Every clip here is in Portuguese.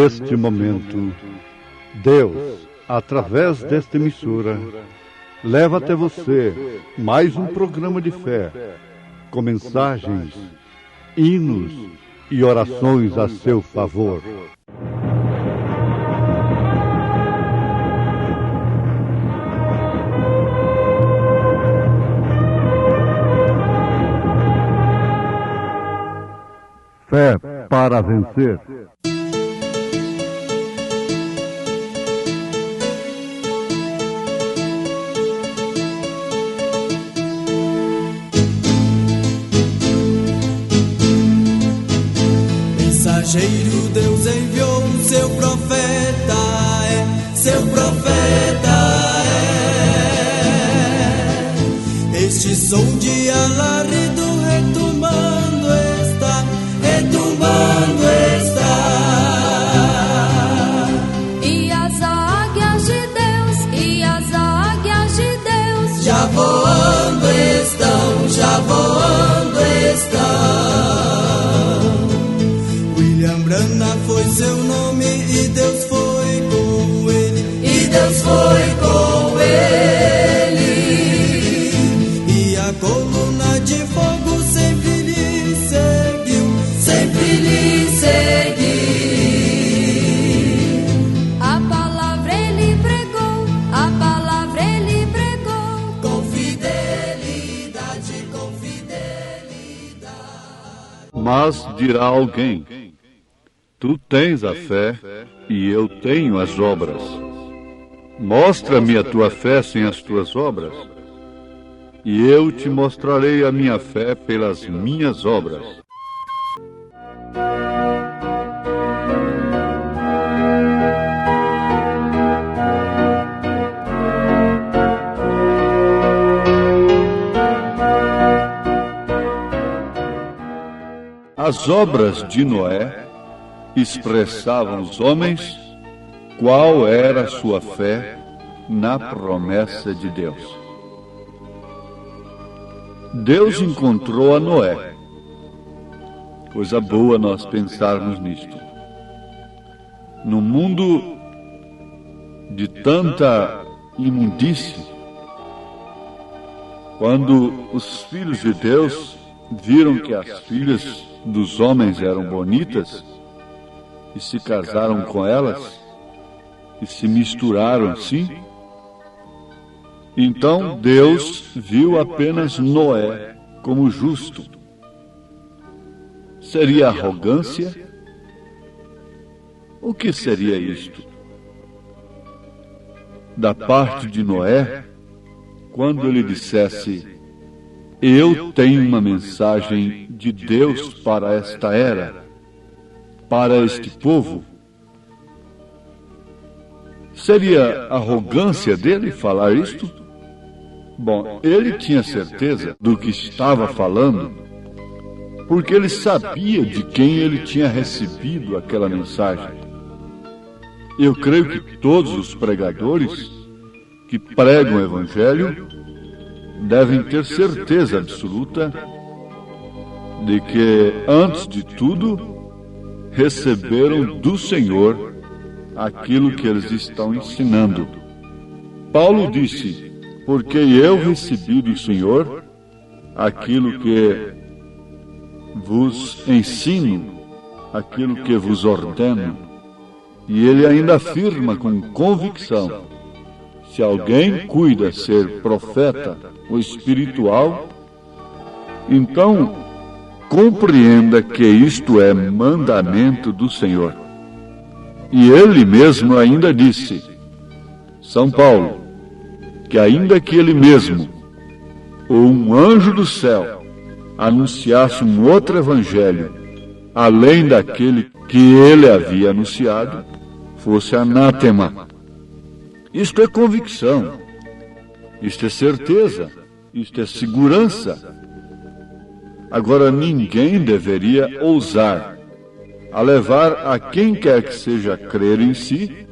neste momento, Deus, através desta emissora, leva até você mais um programa de fé, com mensagens, hinos e orações a seu favor. Fé para vencer. Mensageiro, Deus enviou o seu profeta, seu profeta é. Este som de alarido retumbando está, retumbando está. E as águias de Deus, e as águias de Deus já voando estão, já voando estão. William Branham foi seu nome e Deus foi com ele, e Deus foi com ele. E a coluna de fogo sempre lhe seguiu, sempre lhe seguiu. A palavra ele pregou, a palavra ele pregou, com fidelidade, com fidelidade. Mas dirá alguém: tu tens a fé e eu tenho as obras. Mostra-me a tua fé sem as tuas obras, e eu te mostrarei a minha fé pelas minhas obras. As obras de Noé expressavam os homens qual era a sua fé na promessa de Deus. Deus encontrou a Noé. Coisa boa nós pensarmos nisto. No mundo de tanta imundície, quando os filhos de Deus viram que as filhas dos homens eram bonitas e se casaram com elas e se misturaram assim, então Deus viu apenas Noé como justo. Seria arrogância? O que seria isto? Da parte de Noé, quando ele dissesse: eu tenho uma mensagem de Deus para esta era, para este povo. Seria arrogância dele falar isto? Bom, ele tinha certeza do que estava falando, porque ele sabia de quem ele tinha recebido aquela mensagem. Eu creio que todos os pregadores que pregam o Evangelho devem ter certeza absoluta de que, antes de tudo, receberam do Senhor aquilo que eles estão ensinando. Paulo disse: porque eu recebi do Senhor aquilo que vos ensino, aquilo que vos ordeno. E ele ainda afirma com convicção: se alguém cuida ser profeta ou espiritual, então compreenda que isto é mandamento do Senhor. E ele mesmo ainda disse, São Paulo, que ainda que ele mesmo, ou um anjo do céu, anunciasse um outro evangelho, além daquele que ele havia anunciado, fosse anátema. Isto é convicção, isto é certeza, isto é segurança. Agora, ninguém deveria ousar a levar a quem quer que seja a crer em si,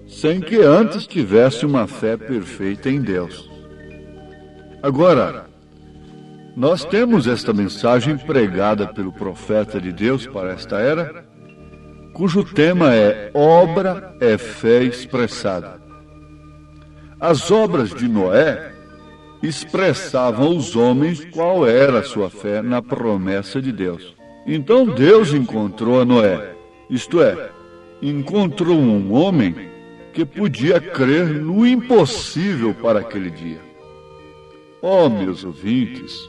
sem que antes tivesse uma fé perfeita em Deus. Agora, nós temos esta mensagem pregada pelo profeta de Deus para esta era, cujo tema é Obra é Fé Expressada. As obras de Noé expressavam aos homens qual era a sua fé na promessa de Deus. Então Deus encontrou a Noé, isto é, encontrou um homem que podia crer no impossível para aquele dia. Oh, meus ouvintes,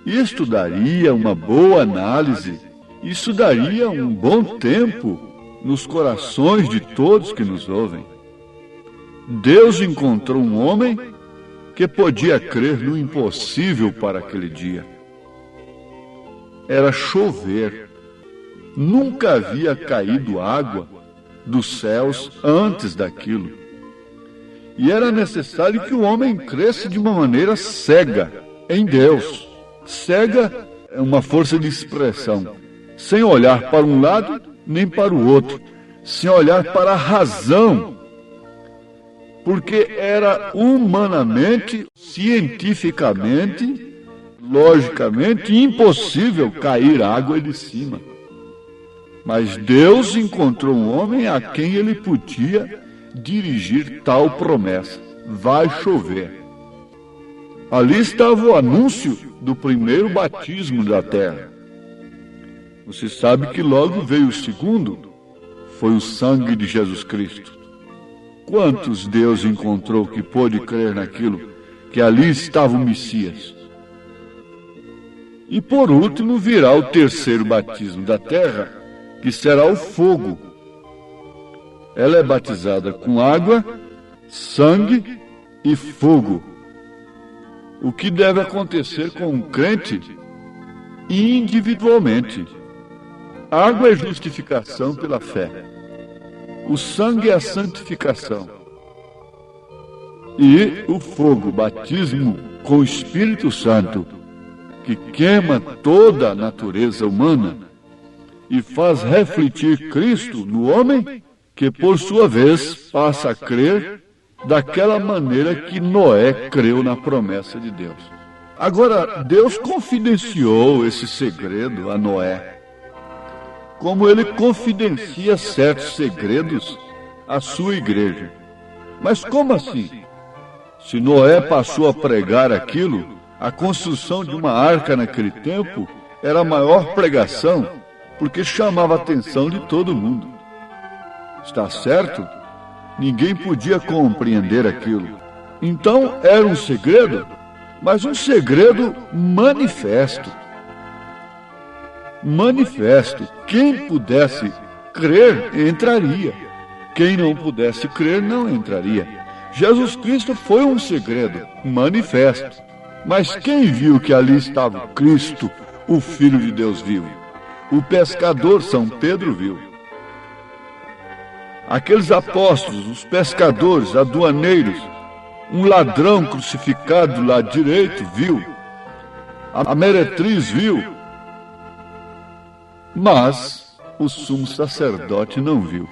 isto daria uma boa análise, isso daria um bom tempo nos corações de todos que nos ouvem. Deus encontrou um homem que podia crer no impossível para aquele dia. Era chover. Nunca havia caído água dos céus antes daquilo. E era necessário que o homem cresce de uma maneira cega em Deus. Cega é uma força de expressão, sem olhar para um lado nem para o outro, sem olhar para a razão, porque era humanamente, cientificamente, logicamente impossível cair água de cima. Mas Deus encontrou um homem a quem ele podia dirigir tal promessa: vai chover. Ali estava o anúncio do primeiro batismo da terra. Você sabe que logo veio o segundo, foi o sangue de Jesus Cristo. Quantos Deus encontrou que pôde crer naquilo, que ali estava o Messias? E por último virá o terceiro batismo da terra, que será o fogo. Ela é batizada com água, sangue e fogo. O que deve acontecer com um crente individualmente. Água é justificação pela fé. O sangue é a santificação. E o fogo, batismo com o Espírito Santo, que queima toda a natureza humana e faz refletir Cristo no homem, que por sua vez passa a crer daquela maneira que Noé creu na promessa de Deus. Agora, Deus confidenciou esse segredo a Noé, como ele confidencia certos segredos à sua igreja. Mas como assim? Se Noé passou a pregar aquilo, a construção de uma arca naquele tempo era a maior pregação, porque chamava a atenção de todo mundo. Está certo? Ninguém podia compreender aquilo. Então era um segredo, mas um segredo manifesto. Manifesto. Quem pudesse crer, entraria. Quem não pudesse crer, não entraria. Jesus Cristo foi um segredo manifesto. Mas quem viu que ali estava Cristo, o Filho de Deus vivo? O pescador São Pedro viu. Aqueles apóstolos, os pescadores, aduaneiros, um ladrão crucificado do lado direito viu. A meretriz viu. Mas o sumo sacerdote não viu.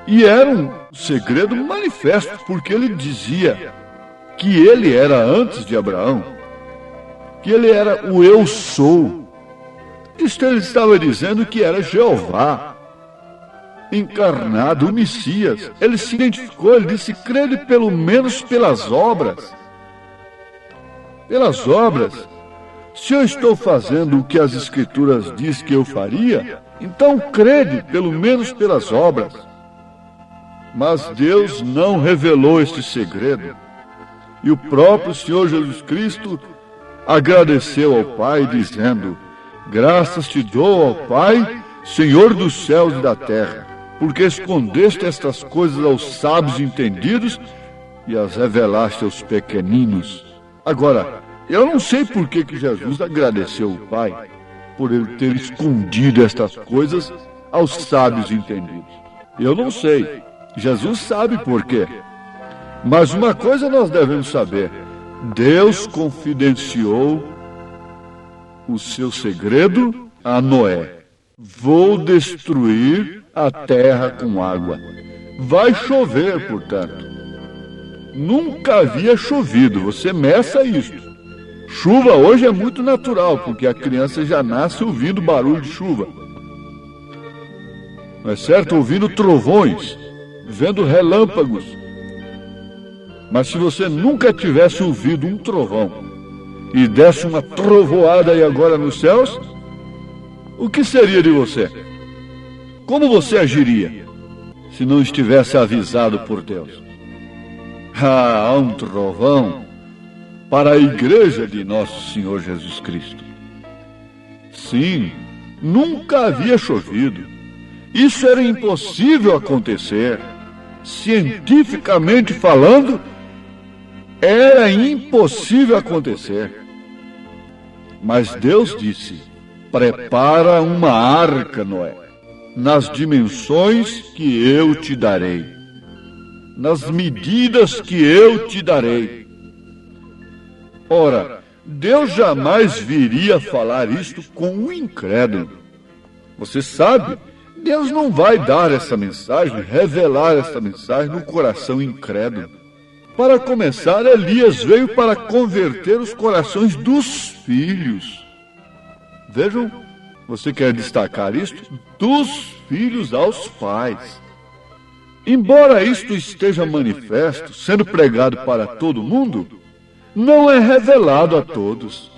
E era um segredo manifesto, porque ele dizia que ele era antes de Abraão, que ele era o eu sou. Isto ele estava dizendo que era Jeová encarnado, o Messias. Ele se identificou, ele disse: crede pelo menos pelas obras. Pelas obras. Se eu estou fazendo o que as Escrituras diz que eu faria, então crede pelo menos pelas obras. Mas Deus não revelou este segredo. E o próprio Senhor Jesus Cristo agradeceu ao Pai, dizendo: graças te dou, ó Pai, Senhor dos céus e da terra, porque escondeste estas coisas aos sábios entendidos e as revelaste aos pequeninos. Agora, eu não sei por que Jesus agradeceu o Pai por ele ter escondido estas coisas aos sábios entendidos. Eu não sei. Jesus sabe por quê. Mas uma coisa nós devemos saber: Deus confidenciou o seu segredo a Noé. Vou destruir a terra com água. Vai chover, portanto. Nunca havia chovido, você meça isto. Chuva hoje é muito natural, porque a criança já nasce ouvindo barulho de chuva. não é certo? Ouvindo trovões, vendo relâmpagos. Mas se você nunca tivesse ouvido um trovão e desse uma trovoada aí agora nos céus, o que seria de você? Como você agiria se não estivesse avisado por Deus? Há um trovão para a igreja de nosso Senhor Jesus Cristo. Sim, nunca havia chovido. Isso era impossível acontecer. Cientificamente falando, era impossível acontecer. Mas Deus disse: prepara uma arca, Noé, nas dimensões que eu te darei, nas medidas que eu te darei. Ora, Deus jamais viria falar isto com um incrédulo. Você sabe, Deus não vai dar essa mensagem, revelar essa mensagem no coração incrédulo. Para começar, Elias veio para converter os corações dos filhos. Vejam, você quer destacar isto? Dos filhos aos pais. Embora isto esteja manifesto, sendo pregado para todo mundo, não é revelado a todos.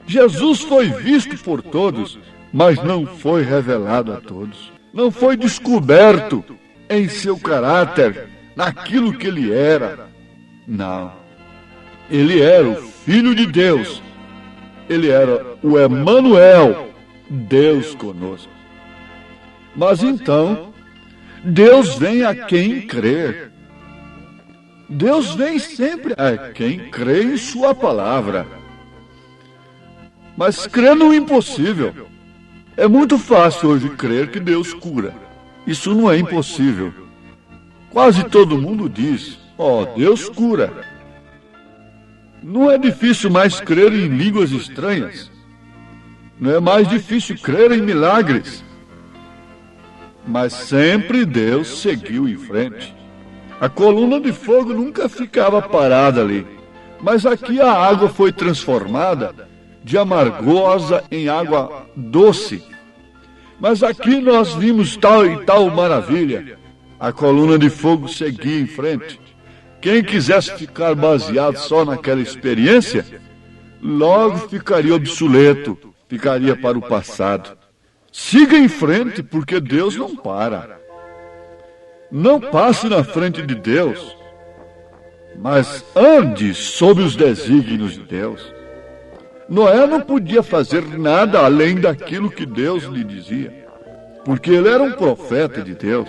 Jesus foi visto por todos, mas não foi revelado a todos. Não foi descoberto em seu caráter, naquilo que ele era. Não. Ele era o Filho de Deus. Ele era o Emanuel, Deus conosco. Mas então, Deus vem a quem crer. Deus vem sempre a quem crê em sua palavra. Mas crê no impossível. É muito fácil hoje crer que Deus cura. Isso não é impossível. Quase todo mundo diz: Deus cura. Não é difícil mais crer em línguas estranhas. Não é mais difícil crer em milagres. Mas sempre Deus seguiu em frente. A coluna de fogo nunca ficava parada ali. Mas aqui a água foi transformada de amargosa em água doce. Mas aqui nós vimos tal e tal maravilha. A coluna de fogo seguia em frente. Quem quisesse ficar baseado só naquela experiência, logo ficaria obsoleto, ficaria para o passado. Siga em frente, porque Deus não para. Não passe na frente de Deus, mas ande sob os desígnios de Deus. Noé não podia fazer nada além daquilo que Deus lhe dizia, porque ele era um profeta de Deus.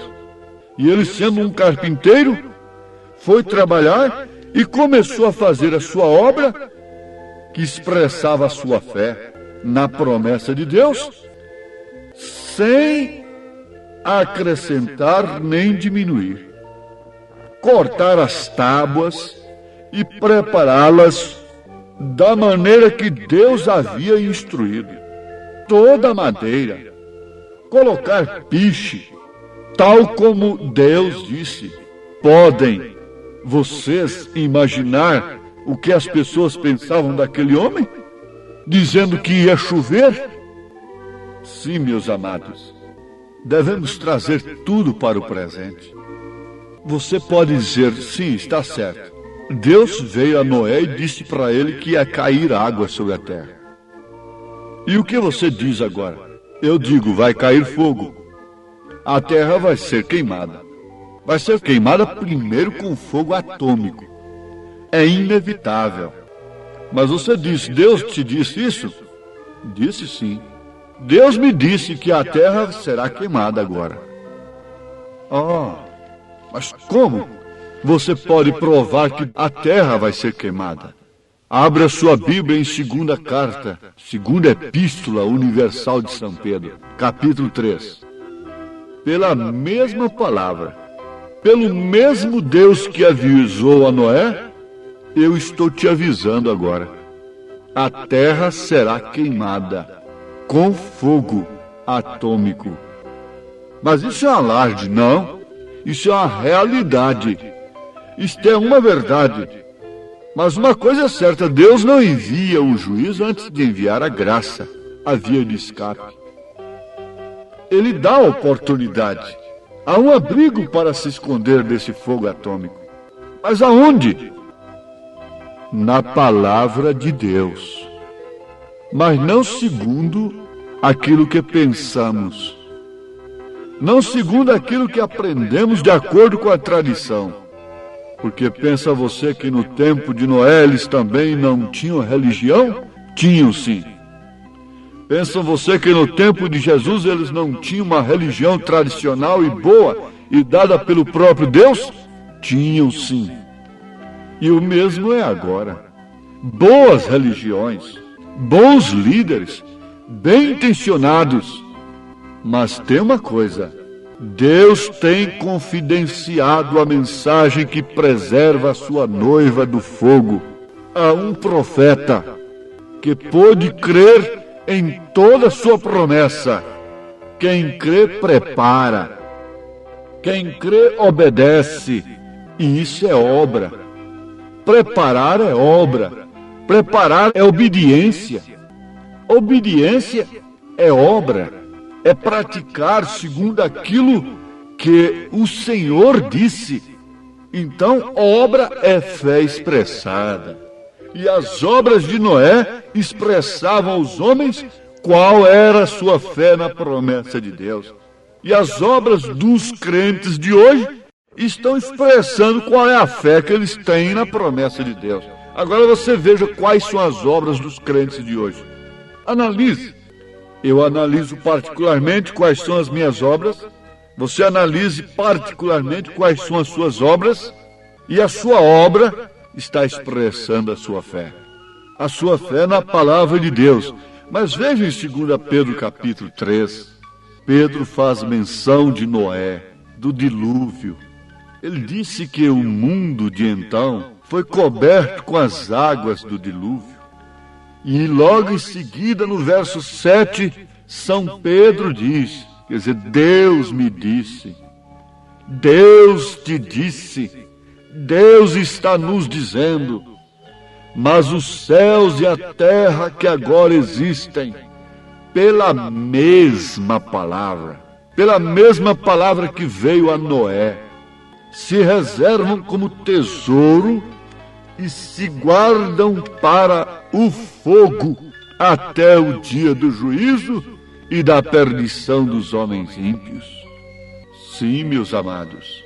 E ele, sendo um carpinteiro, foi trabalhar e começou a fazer a sua obra, que expressava a sua fé na promessa de Deus, sem acrescentar nem diminuir. Cortar as tábuas e prepará-las da maneira que Deus havia instruído. Toda a madeira. Colocar piche, tal como Deus disse. Podem vocês imaginar o que as pessoas pensavam daquele homem? Dizendo que ia chover? Sim, meus amados. Devemos trazer tudo para o presente. Você pode dizer: sim, está certo. Deus veio a Noé e disse para ele que ia cair água sobre a terra. E o que você diz agora? Eu digo: vai cair fogo. A terra vai ser queimada. Vai ser queimada primeiro com fogo atômico. É inevitável. Mas você diz: Deus te disse isso? Disse sim. Deus me disse que a terra será queimada agora. Mas como você pode provar que a terra vai ser queimada? Abra sua Bíblia em segunda epístola universal de São Pedro, capítulo 3. Pela mesma palavra, pelo mesmo Deus que avisou a Noé, eu estou te avisando agora. A terra será queimada com fogo atômico. Mas isso é um alarde, não. Isso é uma realidade. Isto é uma verdade. Mas uma coisa é certa: Deus não envia o juízo antes de enviar a graça, a via de escape. ele dá oportunidade. Há um abrigo para se esconder desse fogo atômico. Mas aonde? Na palavra de Deus. Mas não segundo aquilo que pensamos. Não segundo aquilo que aprendemos de acordo com a tradição. Porque pensa você que no tempo de Noé eles também não tinham religião? Tinham sim. Pensa você que no tempo de Jesus eles não tinham uma religião tradicional e boa e dada pelo próprio Deus? Tinham sim. E o mesmo é agora. Boas religiões, bons líderes, bem intencionados. Mas tem uma coisa: Deus tem confidenciado a mensagem que preserva a sua noiva do fogo a um profeta que pôde crer em toda a sua promessa. Quem crê, prepara. Quem crê, obedece. E isso é obra. Preparar é obra. Preparar é obediência. Obediência é obra. É praticar segundo aquilo que o Senhor disse. Então, obra é fé expressada. E as obras de Noé expressavam aos homens qual era a sua fé na promessa de Deus. E as obras dos crentes de hoje estão expressando qual é a fé que eles têm na promessa de Deus. Agora você veja quais são as obras dos crentes de hoje. Analise. Eu analiso particularmente quais são as minhas obras. Você analise particularmente quais são as suas obras. E a sua obra está expressando a sua fé. A sua fé na palavra de Deus. Mas veja em 2 Pedro capítulo 3. Pedro faz menção de Noé, do dilúvio. Ele disse que o mundo de então foi coberto com as águas do dilúvio. E logo em seguida, no verso 7, São Pedro diz, quer dizer, Deus me disse, Deus te disse, Deus está nos dizendo, mas os céus e a terra que agora existem, pela mesma palavra que veio a Noé, se reservam como tesouro e se guardam para o fogo até o dia do juízo e da perdição dos homens ímpios. Sim, meus amados,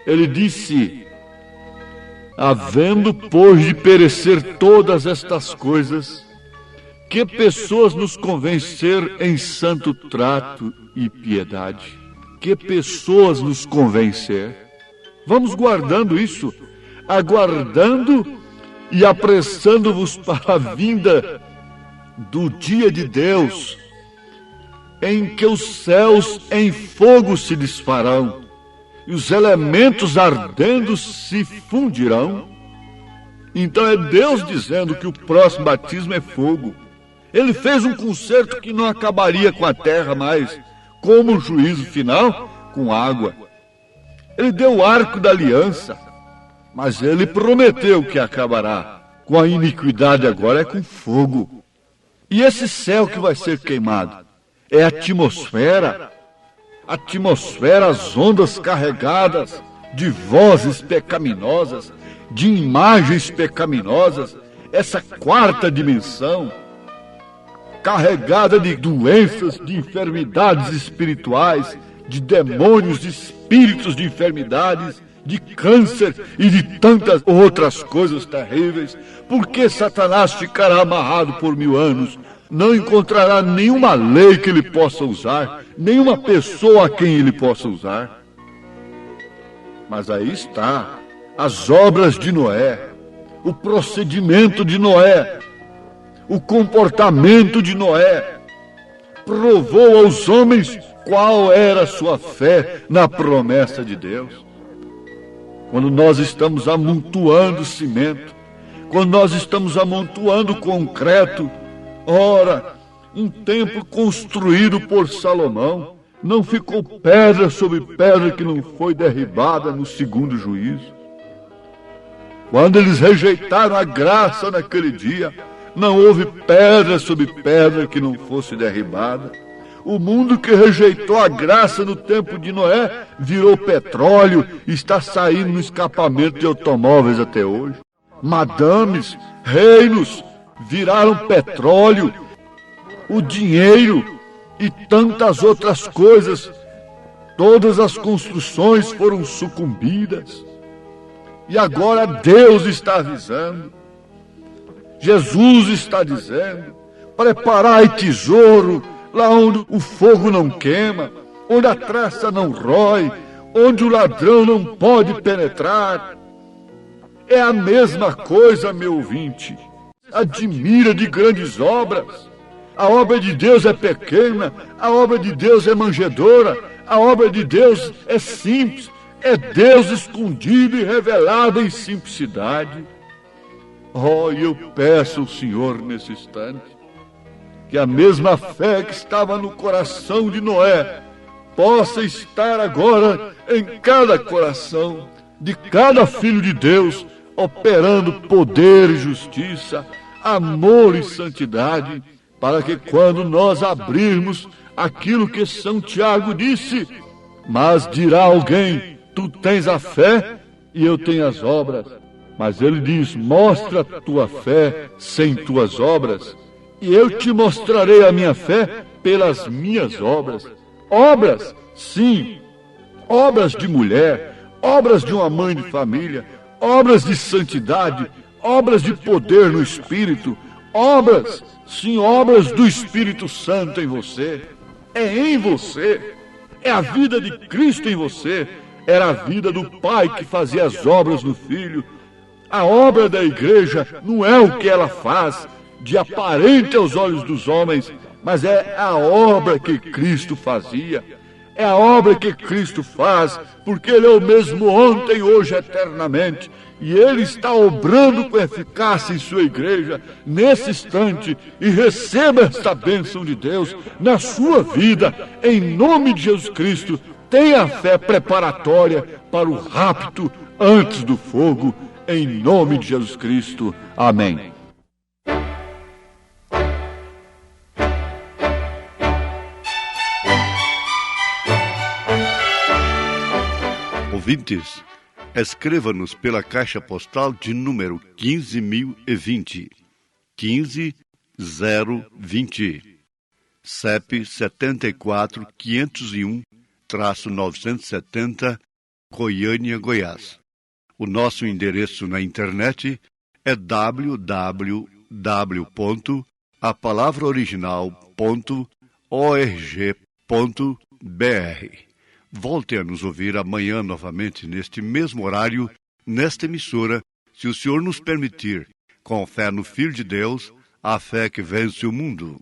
ele disse, havendo, pois, de perecer todas estas coisas, que pessoas nos convencer em santo trato e piedade? Que pessoas nos convencer? Vamos guardando isso, aguardando e apressando-vos para a vinda do dia de Deus, em que os céus em fogo se desfarão e os elementos ardendo se fundirão. Então é Deus dizendo que o próximo batismo é fogo. Ele fez um concerto que não acabaria com a terra mais, como o juízo final, com água. Ele deu o arco da aliança, mas ele prometeu que acabará com a iniquidade, agora é com fogo. E esse céu que vai ser queimado é a atmosfera, as ondas carregadas de vozes pecaminosas, de imagens pecaminosas, essa quarta dimensão, carregada de doenças, de enfermidades espirituais, de demônios, de espíritos de enfermidades, de câncer e de tantas outras coisas terríveis. Porque Satanás ficará amarrado por 1000 anos, não encontrará nenhuma lei que ele possa usar, nenhuma pessoa a quem ele possa usar. Mas aí está, as obras de Noé, o procedimento de Noé, o comportamento de Noé, provou aos homens qual era a sua fé na promessa de Deus. Quando nós estamos amontoando cimento, quando nós estamos amontoando concreto, ora, um templo construído por Salomão, não ficou pedra sobre pedra que não foi derribada no segundo juízo. Quando eles rejeitaram a graça naquele dia, não houve pedra sobre pedra que não fosse derribada. O mundo que rejeitou a graça no tempo de Noé virou petróleo e está saindo no escapamento de automóveis até hoje. Madames, reinos viraram petróleo, o dinheiro e tantas outras coisas. Todas as construções foram sucumbidas. E agora Deus está avisando. Jesus está dizendo: preparai tesouro lá onde o fogo não queima, onde a traça não rói, onde o ladrão não pode penetrar. É a mesma coisa, meu ouvinte. Admira de grandes obras. A obra de Deus é pequena, a obra de Deus é manjedoura, a obra de Deus é simples, é Deus escondido e revelado em simplicidade. Oh, e eu peço ao Senhor nesse instante que a mesma fé que estava no coração de Noé possa estar agora em cada coração de cada filho de Deus, operando poder e justiça, amor e santidade, para que quando nós abrirmos aquilo que São Tiago disse, mas dirá alguém, tu tens a fé e eu tenho as obras. Mas ele diz, mostra tua fé sem tuas obras, e eu te mostrarei a minha fé pelas minhas obras. Obras, sim, obras de mulher, obras de uma mãe de família, obras de santidade, obras de poder no Espírito, obras, sim, obras do Espírito Santo em você. É em você, é a vida de Cristo em você, era a vida do Pai que fazia as obras no Filho. A obra da igreja não é o que ela faz de aparente aos olhos dos homens, mas é a obra que Cristo fazia. É a obra que Cristo faz, porque Ele é o mesmo ontem, hoje, eternamente. E Ele está obrando com eficácia em sua igreja, nesse instante. E receba esta bênção de Deus na sua vida, em nome de Jesus Cristo. Tenha a fé preparatória para o rapto antes do fogo, em nome de Jesus Cristo. Amém. Ouvintes, escreva-nos pela caixa postal de número 15.020, 15020, CEP 74.501-970, Goiânia, Goiás. O nosso endereço na internet é www.apalavraoriginal.org.br. Volte a nos ouvir amanhã novamente neste mesmo horário, nesta emissora, se o Senhor nos permitir, com fé no Filho de Deus, a fé que vence o mundo.